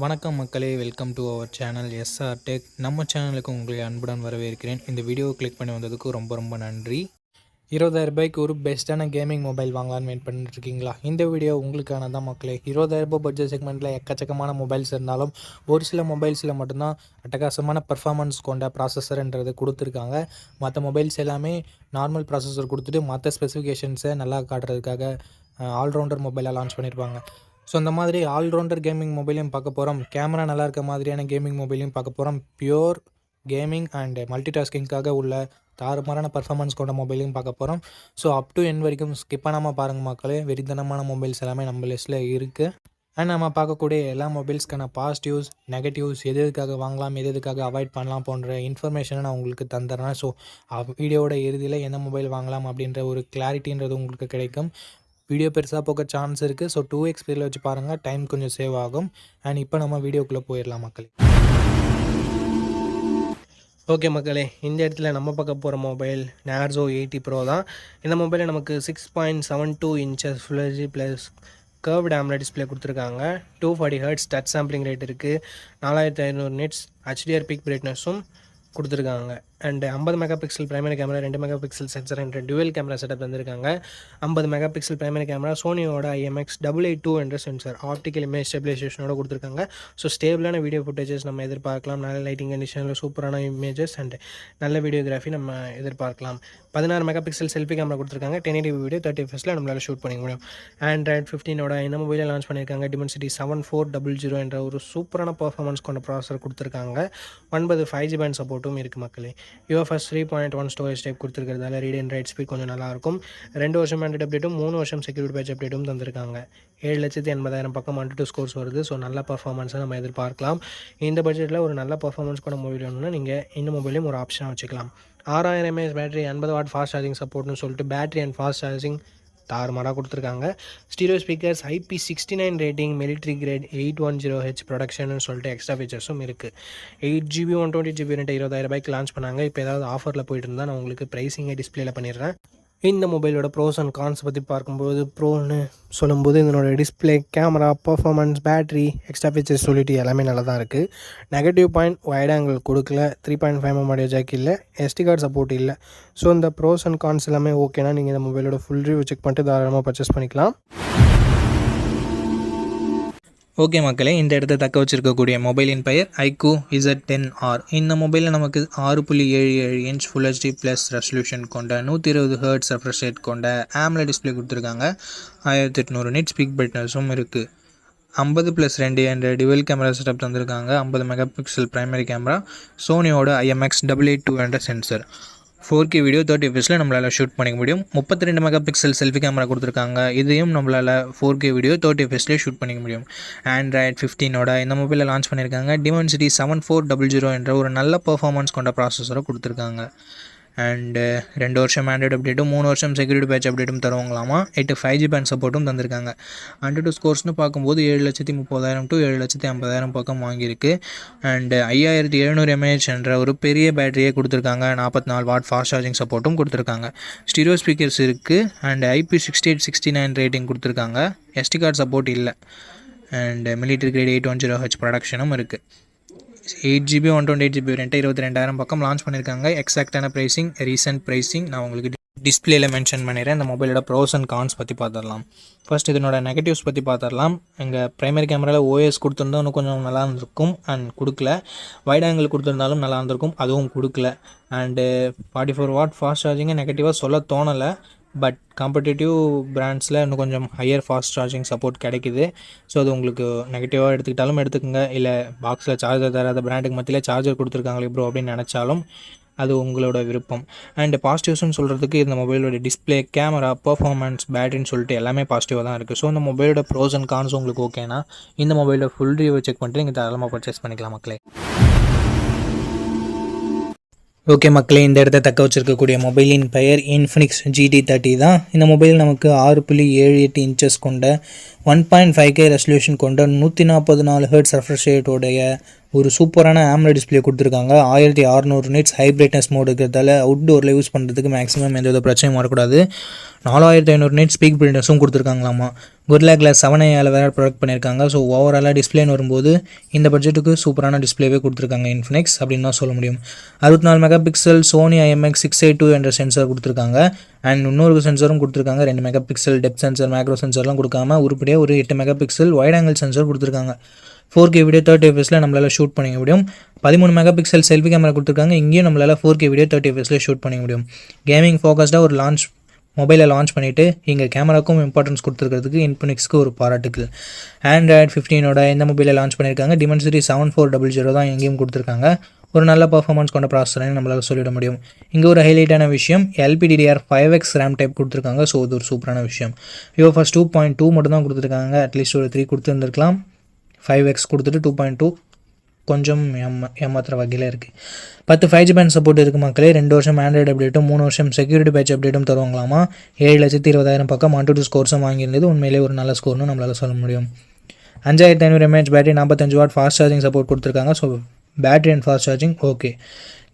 வணக்கம் மக்களே, welcome to our channel SR tech. நம்ம சேனலுக்கு உங்களை அன்புடன் வரவேற்கிறேன். இந்த வீடியோவை கிளிக் பண்ணி வந்ததுக்கு ரொம்ப நன்றி. 20,000 ரூபாய்க்கு ஒரு பெஸ்ட்டான கேமிங் மொபைல் வாங்கலான்னு வெயிட் பண்ணிட்டுருக்கீங்களா? இந்த வீடியோ உங்களுக்கான தான் மக்களே. 20,000 ரூபாய் பட்ஜெட் செக்மெண்ட்டில் எக்கச்சக்கமான மொபைல்ஸ் இருந்தாலும் ஒரு சில மொபைல்ஸில் மட்டும்தான் அட்டகாசமான பர்ஃபார்மன்ஸ் கொண்ட ப்ராசஸர்ன்றது கொடுத்துருக்காங்க. மற்ற மொபைல்ஸ் எல்லாமே நார்மல் ப்ராசஸர் கொடுத்துட்டு மற்ற ஸ்பெசிஃபிகேஷன்ஸை நல்லா காட்டுறதுக்காக ஆல்ரவுண்டர் மொபைலாக லான்ச் பண்ணியிருப்பாங்க. ஸோ அந்த மாதிரி ஆல்ரவுண்டர் கேமிங் மொபைலையும் பார்க்க போகிறோம். கேமரா நல்லா இருக்க மாதிரியான கேமிங் மொபைலையும் பார்க்க போகிறோம். பியூர் கேமிங் அண்ட் மல்டி டாஸ்கிங்காக உள்ள தாறுமாறான பர்ஃபார்மன்ஸ் கொண்ட மொபைலையும் பார்க்க போகிறோம். ஸோ அப் டு எண்ட் வரைக்கும் ஸ்கிப் பண்ணாமல் பாருங்கள் மக்களே. வெறித்தனமான மொபைல்ஸ் எல்லாமே நம்ம லிஸ்ட்டில் இருக்குது. அண்ட் நம்ம பார்க்கக்கூடிய எல்லா மொபைல்ஸ்க்கான பாசிட்டிவ்ஸ், நெகட்டிவ்ஸ், எதுக்காக வாங்கலாம், எதுக்காக அவாய்ட் பண்ணலாம் போன்ற இன்ஃபர்மேஷனை நான் உங்களுக்கு தந்துடுறேன். ஸோ வீடியோவோட இறுதியில் எந்த மொபைல் வாங்கலாம் அப்படின்ற ஒரு கிளாரிட்டின்றது உங்களுக்கு கிடைக்கும். வீடியோ பெருசாக போக சான்ஸ் இருக்குது. ஸோ 2x ஸ்பீடில் வச்சு பாருங்கள், டைம் கொஞ்சம் சேவ் ஆகும். அண்ட் இப்போ நம்ம வீடியோக்குள்ளே போயிடலாம் மக்களே. ஓகே மக்களே, இந்த இடத்துல நம்ம பார்க்க போகிற மொபைல் நார்சோ 80 ப்ரோ தான். இந்த மொபைலில் நமக்கு 6.72 inches full HD plus curved AMOLED display கொடுத்துருக்காங்க. 240 Hz டச் சாம்பிளிங் ரேட் இருக்குது. 4500 nits HDR பீக் பிரைட்னஸும் கொடுத்துருக்காங்க. And 50 mega pixel primary camera, 2 mega pixel sensor என்ற டுவெல் கேமரா செட்டப் தந்திருக்காங்க. 50 மெகா பிக்சல் பிரைமரி கேமரா, சோனியோட IMX882 என்ற சென்சர் ஆப்டிக்கல் இமேஜ் ஸ்டெபிலைசேஷனோட கொடுத்துருக்காங்க. ஸோ ஸ்டேபிளான வீடியோ ஃபுட்டேஜஸ் நம்ம எதிர்பார்க்கலாம். நல்ல லைட்டிங் கண்டிஷனில் சூப்பரான இமேஜஸ் அண்ட் நல்ல வீடியோகிராஃபி நம்ம எதிர்பார்க்கலாம். 16 மெகா பிக்சல் செல்ஃபி கேமரா கொடுத்துருக்காங்க. 1080p வீடியோ 30 fps நம்மளால் ஷூட் பண்ணிக்க முடியும். Android 15 இந்த மொபைலில் லான்ச் பண்ணியிருக்காங்க. Dimensity 7400 என்ற ஒரு சூப்பரான பர்ஃபார்மன்ஸ் கொண்ட ப்ராசஸர் கொடுத்துருக்காங்க. 9 5G பேண்ட் சப்போர்ட்டும் இருக்குது மக்களே. UFS 3.1 ஸ்டோரேஜ் டைப் கொடுத்துருக்கிறதால ரீட் அண்ட் ரைட் ஸ்பீட் கொஞ்சம் நல்லாயிருக்கும். 2 வருஷம் ஆண்ட்ராய்டு அப்டேட்டும் 3 வருஷம் செக்யூரிட்டி பேட்ச் அப்டேட்டும் தந்திருக்காங்க. 7,80,000 பக்கம் AnTuTu ஸ்கோர்ஸ் வருது. ஸோ நல்ல பர்ஃபார்மன்ஸை நம்ம எதிர்பார்க்கலாம். இந்த பட்ஜெட்டில் ஒரு நல்ல பர்ஃபார்மன்ஸ் கொண்ட மொபைல் வேணும்னா நீங்கள் இந்த மொபைலையும் ஒரு ஆப்ஷனாக வச்சுக்கலாம். 6000 mAh battery, 80 watt fast charging சப்போர்ட்னு சொல்லிட்டு பேட்டரி அண்ட் ஃபாஸ்ட் சார்ஜிங் தாறுமாறாக கொடுத்துருக்காங்க. Stereo speakers, IP69 rating, military grade, 810H protection சொல்லிட்டு எக்ஸ்ட்ரா ஃபீச்சர்ஸும் இருக்குது. 8GB 128GB 20,000 ரூபாய்க்கு லான்ச் பண்ணாங்க. இப்போ ஏதாவது ஆஃபரில் போயிட்டு இருந்தால் நான் உங்களுக்கு ப்ரைஸிங்கை டிஸ்பிளேல பண்ணிடுறேன். இந்த மொபைலோட ப்ரோஸ் அண்ட் கான்ஸ் பற்றி பார்க்கும்போது, ப்ரோன்னு சொல்லும்போது இதனோட display, camera, performance, battery, extra features சொல்லிட்டு எல்லாமே நல்லா தான் இருக்குது. நெகட்டிவ் பாயிண்ட், வைட் ஆங்கிள் கொடுக்கல, 3.5mm ஆடியோ ஜாக் இல்லை, SD கார்டு சப்போர்ட் இல்லை. ஸோ இந்த ப்ரோஸ் அண்ட் கான்ஸ் எல்லாமே ஓகேனா நீங்கள் இந்த மொபைலோட ஃபுல் ரிவ்யூ செக் பண்ணிட்டு தாராளமாக பர்ச்சேஸ் பண்ணிக்கலாம். ஓகே மக்களே, இந்த இடத்த தக்க வச்சிருக்கக்கூடிய மொபைலின் பெயர் iQOO Z10R. இந்த மொபைலில் நமக்கு 6.77 inch full HD plus resolution கொண்ட 120 Hz ரெஃப்ரெஷ் ரேட் கொண்ட AMOLED டிஸ்பிளே கொடுத்துருக்காங்க. 1800 nits பீக் பிரைட்னஸும் இருக்குது. 50+2 என்ற டுவெல் கேமரா செட்டப் தந்திருக்காங்க. 50 மெகா பிக்சல் பிரைமரி கேமரா, சோனியோட IMX882 என்ற சென்சர், 4K வீடியோ 30 fps நம்மளால் ஷூட் பண்ணிக்க முடியும். 32 மெகா பிக்சல் செல்ஃபி கேமரா கொடுத்துருக்காங்க. இதையும் நம்மளால் 4K வீடியோ 30 fps ஷூட் பண்ணிக்க முடியும். Android 15 இந்த மொபைலில் லான்ச் பண்ணியிருக்காங்க. Dimensity 7400 என்ற ஒரு நல்ல பர்ஃபார்மன்ஸ் கொண்ட ப்ராசஸரை கொடுத்துருக்காங்க. அண்டு 2 வருஷம் ஆண்ட்ராய்டு அப்டேட்டும் 3 வருஷம் செக்யூரிட்டி பேட்ச் அப்டேட்டும் தருவாங்களாமா. 8 5G பேண்ட் சப்போர்ட்டும் தந்திருக்காங்க. AnTuTu ஸ்கோர்ஸ்னு பார்க்கும்போது 7,30,000 to 7,50,000 பக்கம் வாங்கியிருக்கு. அண்டு 5700 mAh என்ற ஒரு பெரிய பேட்டரியை கொடுத்துருக்காங்க. 44 வாட் ஃபாஸ்ட் சார்ஜிங் சப்போர்ட்டும் கொடுத்துருக்காங்க. ஸ்டீரியோ ஸ்பீக்கர்ஸ் இருக்குது. அண்டு IP6869 ரேட்டிங் கொடுத்துருக்காங்க. SD கார்டு சப்போர்ட் இல்லை. அண்டு மிலிட்ரி கிரேட் 810H ப்ரொடக்ஷனும் இருக்குது. 8GB 128GB வேரியண்ட்டை 22,000 பக்கம் லான்ச் பண்ணியிருக்காங்க. எக்ஸாக்டான ப்ரைஸிங், ரீசெண்ட் ப்ரைஸிங் நான் உங்களுக்கு டிஸ்பிளேல மென்ஷன் பண்ணிடுறேன். இந்த மொபைலோட ப்ரோஸ் அண்ட் கான்ஸ் பற்றி பார்த்துடலாம். ஃபர்ஸ்ட் இதனோட நெகட்டிவ்ஸ் பற்றி பார்த்துடலாம். எங்கள் ப்ரைமரி கேமராவில் OS கொடுத்துருந்தா இன்னும் கொஞ்சம் நல்லா இருந்திருக்கும் அண்ட் கொடுக்கல. வைட் ஆங்கிள் கொடுத்துருந்தாலும் நல்லா இருந்திருக்கும், அதுவும் கொடுக்கல. அண்டு 44 வாட் ஃபாஸ்ட் சார்ஜிங்கை நெகட்டிவாக சொல்ல தோணலை. பட் காம்படிட்டிவ் பிராண்ட்ஸில் இன்னும் கொஞ்சம் ஹையர் ஃபாஸ்ட் சார்ஜிங் சப்போர்ட் கிடைக்குது. ஸோ அது உங்களுக்கு நெகட்டிவாக எடுத்துக்கிட்டாலும் எடுத்துக்கோங்க, இல்லை பாக்ஸில் சார்ஜர் தராத பிராண்டுக்கு மத்தியில் சார்ஜர் கொடுத்துருக்காங்களே ப்ரோ அப்படின்னு நினச்சாலும் அது உங்களோட விருப்பம். அண்ட் பாசிட்டிவ்ஸ்னு சொல்கிறதுக்கு இந்த மொபைலோட டிஸ்பிளே, கேமரா, பர்ஃபார்மன்ஸ், பேட்டரின்னு சொல்லிட்டு எல்லாமே பாசிட்டிவாக தான் இருக்குது. ஸோ இந்த மொபைலோட ப்ரோஸ் அண்ட் கான்ஸ் உங்களுக்கு ஓகேனா இந்த மொபைலோட ஃபுல் ரிவ்யூ செக் பண்ணிட்டு நீங்கள் தாராளமாக பர்ச்சேஸ் பண்ணிக்கலாம் மக்களே. ஓகே மக்களே, இந்த இடத்த தக்க வச்சிருக்கக்கூடிய மொபைலின் பெயர் Infinix GT30 தான். இந்த மொபைல் நமக்கு 6.78 இன்ச்சஸ் கொண்ட 1.5K ரெசல்யூஷன் கொண்ட 144 Hz ரெஃப்ரெஷ் ரேட்டோடைய ஒரு சூப்பரான AMOLED டிஸ்ப்ளே கொடுத்துருக்காங்க. 1600 நிட்ஸ் ஹை பிரைட்னஸ் மோட் இருக்கிறதால அவுட்டோரில் யூஸ் பண்ணுறதுக்கு மேக்ஸிமம் எந்த வித பிரச்சனையும் வரக்கூடாது. 4500 நிட்ஸ் ஸ்பீக் பிரைட்னஸும் கொடுத்துருக்காங்களாமா. Gorilla Glass 7AI வேறு ப்ரொடக்ட் பண்ணியிருக்காங்க. ஸோ ஓவராலாக டிஸ்பிளேன்னு வரும்போது இந்த பட்ஜெட்டுக்கு சூப்பரான டிஸ்பிளேவே கொடுத்துருக்காங்க இன்ஃபினிக்ஸ் அப்படின்னு தான் சொல்ல முடியும். 64 மெகா பிக்சல் Sony IMX682 என்ற சென்சார் கொடுத்துருக்காங்க. அண்ட் இன்னொரு சென்சரும் கொடுத்துருக்காங்க. 2 mega pixel depth sensor macro சென்சர்லாம் கொடுக்காம உருப்படியாக ஒரு 8 mega pixel wide angle sensor கொடுத்துருக்காங்க. 4K வீடியோ 30 fps நம்மளால் ஷூட் பண்ணிக்க முடியும். 13 மெகா பிக்சல் செல்ஃபி கேமரா கொடுத்துருக்காங்க. இங்கேயும் நம்மளால் 4K வீடியோ 30 fps ஷூட் பண்ணிக்க முடியும். கேமிங் ஃபோக்கஸ்டாக ஒரு மொபைலை லான்ச் பண்ணிவிட்டு இங்கே கேமராக்கும் இம்பார்ட்டன்ஸ் கொடுத்துருக்கிறதுக்கு இன்ஃபினிக்ஸ்க்கு ஒரு பாராட்டுக்கள். Android 15ஓட இந்த மொபைலை லான்ச் பண்ணியிருக்காங்க. Dimensity 7400 தான் எங்கேயும் கொடுத்துருக்காங்க. ஒரு நல்ல பர்ஃபார்மன்ஸ் கொண்ட ப்ராசஸர்னு நம்மளால் சொல்லிட முடியும். இங்கே ஒரு ஹைலைட்டான விஷயம் LPDDR5X RAM டைப் கொடுத்துருக்காங்க. ஸோ இது ஒரு சூப்பரான விஷயம். UFS 2.2 மட்டும் தான் கொடுத்துருக்காங்க. அட்லீஸ்ட் ஒரு 3 கொடுத்துருந்துருக்கலாம். 5X கொடுத்துட்டு 2.2 கொஞ்சம் ஏமாத்துற வகையில் இருக்குது. 10 5G பேண்ட் சப்போர்ட் இருக்குது மக்களே. 2 வருஷம் ஆண்ட்ராய்டு அப்டேட்டும் 3 வருஷம் செக்யூரிட்டி பேட்ச் அப்டேட்டும் தருவாங்களாமா. 7,20,000 பக்கம் 1-2 ஸ்கோர்ஸும் வாங்கியிருந்தது. உண்மையிலே ஒரு நல்ல ஸ்கோர்னு நம்மளால் சொல்ல முடியும். 5500 mAh battery, 45 watt fast charging support கொடுத்துருக்காங்க. So battery and fast charging okay.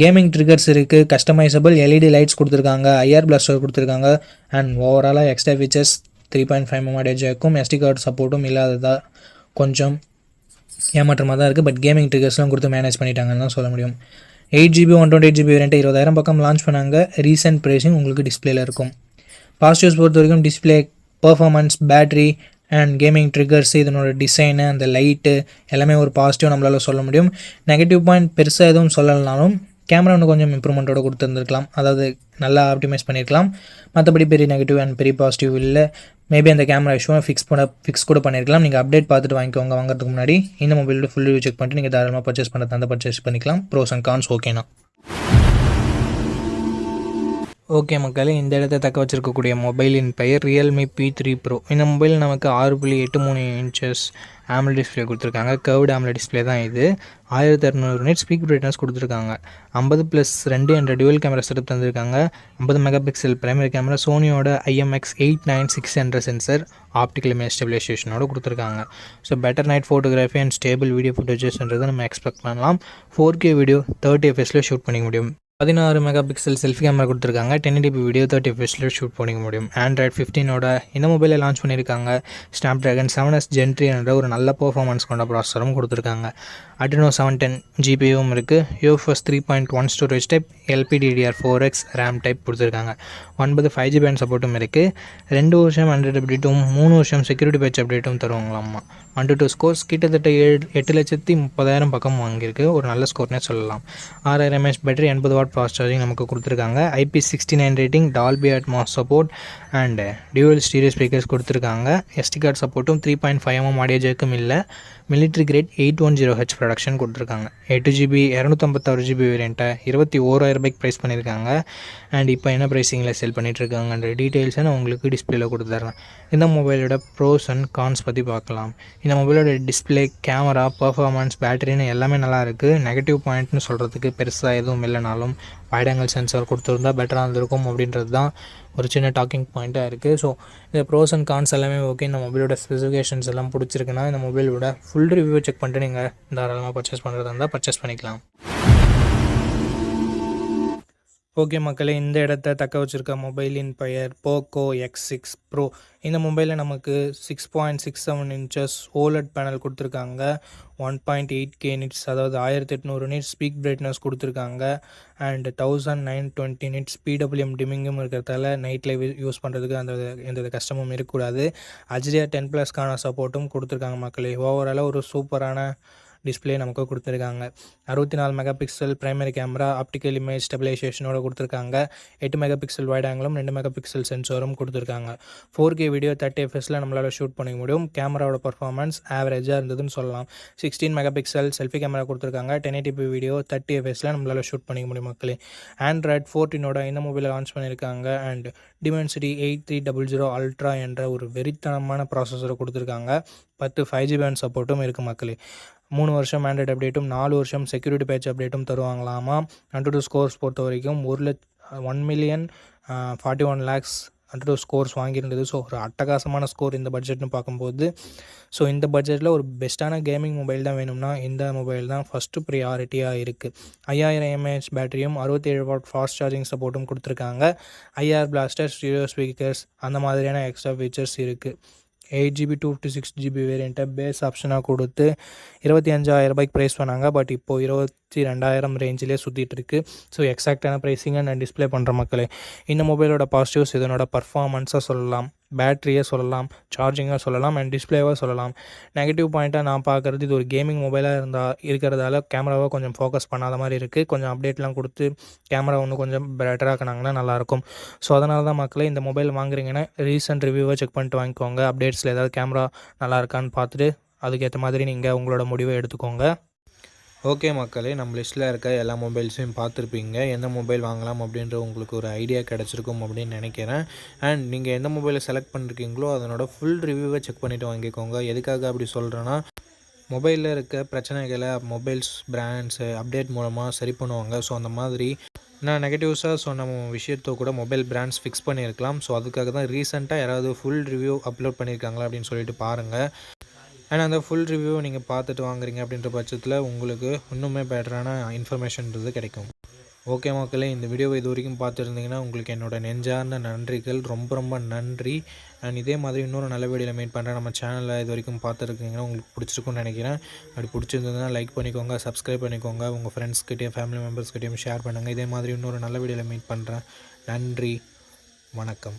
Gaming triggers இருக்குது. கஸ்டமைசபிள் LED லைட்ஸ் கொடுத்துருக்காங்க. IR பிளாஸ்டர் கொடுத்துருக்காங்க. அண்ட் ஓவராலாக எக்ஸ்ட்ரா ஃபீச்சர்ஸ் 3.5 mm ஜாக்கும் SD கார்டு சப்போர்ட்டும் இல்லாததா கொஞ்சம் ஏமாற்றமாக தான் இருக்குது. பட் கேமிங் ட்ரிகர்ஸ்லாம் கொடுத்து மேனேஜ் பண்ணிட்டாங்கன்னு தான் சொல்ல முடியும். 8GB 128GB வேரியண்ட்டு 20,000 பக்கம் லான்ச் பண்ணாங்க. ரீசெண்ட் ப்ரைஸிங் உங்களுக்கு டிஸ்பிளேல இருக்கும். பாசிட்டிவ்ஸ் பொறுத்த வரைக்கும் display, performance, battery and gaming triggers, இதனோட டிசைனு, அந்த லைட்டு எல்லாமே ஒரு பாசிட்டிவ் நம்மளால் சொல்ல முடியும். நெகட்டிவ் பாயிண்ட் பெருசாக எதுவும் சொல்லலைனாலும் கேமரா இன்னும் கொஞ்சம் இம்ப்ரூவ்மெண்ட்டோட கொடுத்துருந்துருக்கலாம். அதாவது நல்லா ஆப்டிமைஸ் பண்ணியிருக்கலாம். மற்றபடி பெரிய நெகட்டிவ் அண்ட் பெரிய பாசிட்டிவ் இல்லை. மேபி அந்த கேமரா இஷ்யூவை ஃபிக்ஸ் கூட பண்ணியிருக்கலாம். நீங்கள் அப்டேட் பார்த்துட்டு வாங்குறதுக்கு முன்னாடி இந்த மொபைலோட ஃபுல் ரிவ்யூ செக் பண்ணிட்டு நீங்கள் தாராளமாக பர்ச்சேஸ் பண்ணுறது அந்த பர்ச்சேஸ் பண்ணிக்கலாம். ப்ரோஸ் அண்ட் கான்ஸ் ஓகேண்ணா. ஓகே மக்களே, இந்த இடத்த தக்க வச்சிருக்கக்கூடிய மொபைலின் பெயர் Realme P3 Pro. இந்த மொபைல் நமக்கு 6.83 inches AMOLED டிஸ்பிளே கொடுத்துருக்காங்க. கர்வ்டு AMOLED டிஸ்பிளே தான் இது. 1600 நிட் ஸ்பீக் பிரைட்னஸ் கொடுத்துருக்காங்க. 50+2 என்ற டியூவல் கேமரா செட்டப் தந்திருக்காங்க. 50 மெகா பிக்சல் பிரைமரி கேமரா, சோனியோட IMX896 என்ற சென்சர், ஆப்டிக்கல் இமேஜ் ஸ்டெபிலைசேஷனோட கொடுத்துருக்காங்க. So better night photography and stable video ஃபுட்டேஜஸ்ன்றதை நம்ம எக்ஸ்பெக்ட் பண்ணலாம். 4K வீடியோ 30 fps ஷூட் பண்ணிக்க முடியும். 16 மெகா பிக்சல் செல்ஃபி கேமரா கொடுத்துருக்காங்க. 1080p வீடியோ 30 fps ஷூட் பண்ணிக்க முடியும். Android 15ஓட இந்த மொபைலை லான்ச் பண்ணியிருக்காங்க. Snapdragon 7S Gen 3 என்ற ஒரு நல்ல பர்ஃபார்மன்ஸ் கொண்ட ப்ராசஸரும் கொடுத்துருக்காங்க. Adreno 710 GPUவும் இருக்குது. UFS 3.1 storage type, LPDDR4X RAM type கொடுத்துருக்காங்க. 9 5G பேண்ட் சப்போர்ட்டும் இருக்குது. 2 வருஷம் ஆண்ட்ராய்டு அப்டேட்டும் 3 வருஷம் செக்யூரிட்டி பேட்ச் அப்டேட்டும் தருவாங்களாம்மா. 1-2 ஸ்கோர்ஸ் கிட்டத்தட்ட 8,30,000 பக்கம் வாங்கியிருக்கு. ஒரு நல்ல ஸ்கோர்னே சொல்லலாம். 6000 mAh battery, 80 watt fast charging நமக்கு கொடுத்துருக்காங்க. IP69 rating, Dolby Atmos support and dual stereo speakers கொடுத்துருக்காங்க. SD கார்டு சப்போர்ட்டும் 3.5 mm ஆடியோ ஜேக்கும் இல்லை. மிலிட்ரி கிரேட் 810H ப்ரொடக்ஷன் கொடுத்துருக்காங்க. 8GB 256GB வேரியண்ட்டை 21,000 ரூபாய்க்கு ப்ரைஸ் பண்ணியிருக்காங்க. அண்ட் இப்போ என்ன ப்ரைஸிங்கில் செல் பண்ணிகிட்ருக்காங்கன்ற டீட்டெயில்ஸை நான் உங்களுக்கு டிஸ்பிளேல கொடுத்துட்றேன். இந்த மொபைலோட ப்ரோஸ் அண்ட் கான்ஸ் பற்றி பார்க்கலாம். இந்த மொபைலோட டிஸ்பிளே, கேமரா, பர்ஃபார்மன்ஸ், பேட்டரின்னு எல்லாமே நல்லா இருக்குது. நெகட்டிவ் பாயிண்ட்னு சொல்கிறதுக்கு பெருசாக எதுவும் இல்லைனாலும் வைட் ஆங்கிள் சென்சார் கொடுத்துருந்தா பெட்டராக இருந்திருக்கும் அப்படின்றது தான் ஒரு சின்ன டாக்கிங் பாயிண்ட்டாக இருக்குது. ஸோ இந்த ப்ரோஸ் அண்ட் கான்ஸ் எல்லாமே ஓகே. இந்த மொபைலோட ஸ்பெசிஃபிகேஷன்ஸ் எல்லாம் பிடிச்சிருக்குன்னா இந்த மொபைலோட ஃபுல் ரிவ்யூ செக் பண்ணிட்டு நீங்கள் தாராளமாக பர்ச்சேஸ் பண்ணுறதா இருந்தால் பர்ச்சேஸ் பண்ணிக்கலாம். ஓகே மக்களே, இந்த இடத்த தக்க வச்சுருக்க மொபைலின் பெயர் Poco X6 Pro. இந்த மொபைலில் நமக்கு 6.67 inches OLED பேனல் கொடுத்துருக்காங்க. 1.8K நிட்ஸ், அதாவது 1800 நிட்ஸ் ஸ்பீக் பிரைட்னஸ் கொடுத்துருக்காங்க. அண்ட் 1920 நிட்ஸ் PWM டிமிங்கும் இருக்கிறதால நைட் லைவ் யூஸ் பண்ணுறதுக்கு எந்த கஷ்டமும் இருக்கக்கூடாது. HDR 10+க்கான சப்போர்ட்டும் கொடுத்துருக்காங்க மக்களே. ஓவராலாக ஒரு சூப்பரான டிஸ்பிளே நமக்கு கொடுத்துருக்காங்க. 64 mega pixel primary camera, optical image ஸ்டெபிலைசேஷனோட கொடுத்துருக்காங்க. 8 மெகா பிக்சல் வைட் ஆங்கிளும் 2 மெகா பிக்சல் சென்சரும் கொடுத்துருக்காங்க. 4K வீடியோ 30 fps நம்மளால் ஷூட் பண்ணிக்க முடியும். கேமராவோட பர்ஃபார்மன்ஸ் ஆவரேஜாக இருந்ததுன்னு சொல்லலாம். 16 மெகா பிக்சல் செல்ஃபி கேமரா கொடுத்துருக்காங்க. 1080p வீடியோ 30 fps நம்மளால் ஷூட் பண்ணிக்க முடியும் மக்களே. Android 14ஓட இந்த மொபைலை லான்ச் பண்ணியிருக்காங்க. அண்ட் Dimensity 8300 Ultra என்ற ஒரு வெறித்தனமான ப்ராசஸரை கொடுத்துருக்காங்க. 10 5G பேண்ட் சப்போர்ட்டும் இருக்குது மக்களே. 3 வருஷம் ஆண்ட்ராய்டு அப்டேட்டும் 4 வருஷம் செக்யூரிட்டி பேட்ச் அப்டேட்டும் தருவாங்களாமா. 1-2 ஸ்கோர்ஸ் பொறுத்த வரைக்கும் 1,41,41,00,000 ஸ்கோர்ஸ் வாங்கியிருந்தது. ஸோ ஒரு அட்டகாசமான ஸ்கோர் இந்த பட்ஜெட்னு பார்க்கும்போது. ஸோ இந்த பட்ஜெட்டில் ஒரு பெஸ்ட்டான கேமிங் மொபைல் தான் வேணும்னா இந்த மொபைல் தான் ஃபஸ்ட்டு ப்ரியாரிட்டியாக இருக்குது. 5000 mAh பேட்டரியும் 67 வாட் ஃபாஸ்ட் சார்ஜிங் சப்போர்ட்டும் கொடுத்துருக்காங்க. ஐஆர் பிளாஸ்டர், ஸ்டீரியோ ஸ்பீக்கர்ஸ் அந்த மாதிரியான எக்ஸ்ட்ரா ஃபீச்சர்ஸ் இருக்குது. 8GB 256GB வேரியண்ட்டை பேஸ் ஆப்ஷனாக கொடுத்து 25,000 ப்ரைஸ் பண்ணாங்க. பட் இப்போது 22,000 ரேஞ்சிலே சுற்றிட்டு இருக்குது. ஸோ எக்ஸாக்டான ப்ரைஸிங்கை நான் டிஸ்பிளே பண்ணுற மக்களே. இந்த மொபைலோட பாசிட்டிவ்ஸ் இதனோட பர்ஃபார்மன்ஸாக சொல்லலாம், பேட்டரியை சொல்லலாம், சார்ஜிங்காக சொல்லலாம் அண்ட் டிஸ்பிளேவாக சொல்லலாம். நெகட்டிவ் பாயிண்ட்டாக நான் பார்க்குறது இது ஒரு கேமிங் மொபைலாக இருக்கிறதால கேமராவை கொஞ்சம் ஃபோக்கஸ் பண்ணாத மாதிரி இருக்குது. கொஞ்சம் அப்டேட்லாம் கொடுத்து கேமரா இன்னும் கொஞ்சம் பெட்டராக்கினாங்கன்னா நல்லாயிருக்கும். ஸோ அதனால தான் மக்களே இந்த மொபைல் வாங்குறீங்கன்னா ரீசெண்ட் ரிவ்யூவை செக் பண்ணிட்டு வாங்கிக்கோங்க. அப்டேட்ஸில் ஏதாவது கேமரா நல்லா இருக்கான்னு பார்த்துட்டு அதுக்கேற்ற மாதிரி நீங்கள் உங்களோட முடிவை எடுத்துக்கோங்க. ஓகே மக்களே, நம்ம லிஸ்ட்டில் இருக்க எல்லா மொபைல்ஸையும் பார்த்துருப்பீங்க. எந்த மொபைல் வாங்கலாம் அப்படின்ற உங்களுக்கு ஒரு ஐடியா கிடச்சிருக்கும் அப்படின்னு நினைக்கிறேன். அண்ட் நீங்கள் எந்த மொபைலை செலக்ட் பண்ணிருக்கீங்களோ அதனோட ஃபுல் ரிவ்யூவை செக் பண்ணிவிட்டு வாங்கிக்கோங்க. எதுக்காக அப்படி சொல்கிறேன்னா, மொபைலில் இருக்க பிரச்சனைகளை மொபைல்ஸ் பிராண்ட்ஸு அப்டேட் மூலமாக சரி பண்ணுவாங்க. ஸோ அந்த மாதிரி நான் நெகட்டிவ்ஸாக சொன்ன விஷயத்தை கூட மொபைல் பிராண்ட்ஸ் ஃபிக்ஸ் பண்ணியிருக்கலாம். ஸோ அதுக்காக தான் ரீசெண்டாக யாராவது ஃபுல் ரிவ்யூ அப்லோட் பண்ணியிருக்காங்களா அப்படின்னு சொல்லிட்டு பாருங்கள். அண்ட் அந்த ஃபுல் ரிவ்யூவை நீங்கள் பார்த்துட்டு வாங்குறீங்க அப்படின்ற பட்சத்தில் உங்களுக்கு இன்னுமே பெட்டரான இன்ஃபர்மேஷன்றது கிடைக்கும். ஓகே மக்களே, இந்த வீடியோவை இது வரைக்கும் பார்த்துருந்தீங்கன்னா உங்களுக்கு என்னோடய நெஞ்சார்ந்த நன்றிகள். ரொம்ப ரொம்ப நன்றி. அண்ட் இதே மாதிரி இன்னொரு நல்ல வீடியோவில் மீட் பண்ணுறேன். நம்ம சேனலில் இது வரைக்கும் பார்த்துருக்கீங்கன்னா உங்களுக்கு பிடிச்சிருக்குன்னு நினைக்கிறேன். அப்படி பிடிச்சிருந்ததுன்னா லைக் பண்ணிக்கோங்க, சப்ஸ்கிரைப் பண்ணிக்கோங்க, உங்கள் ஃப்ரெண்ட்ஸ்கிட்டையும் ஃபேமிலி மெம்பர்ஸ்கிட்டையும் ஷேர் பண்ணுங்கள். இதே மாதிரி இன்னொரு நல்ல வீடியோவில் மீட் பண்ணுறேன். நன்றி, வணக்கம்.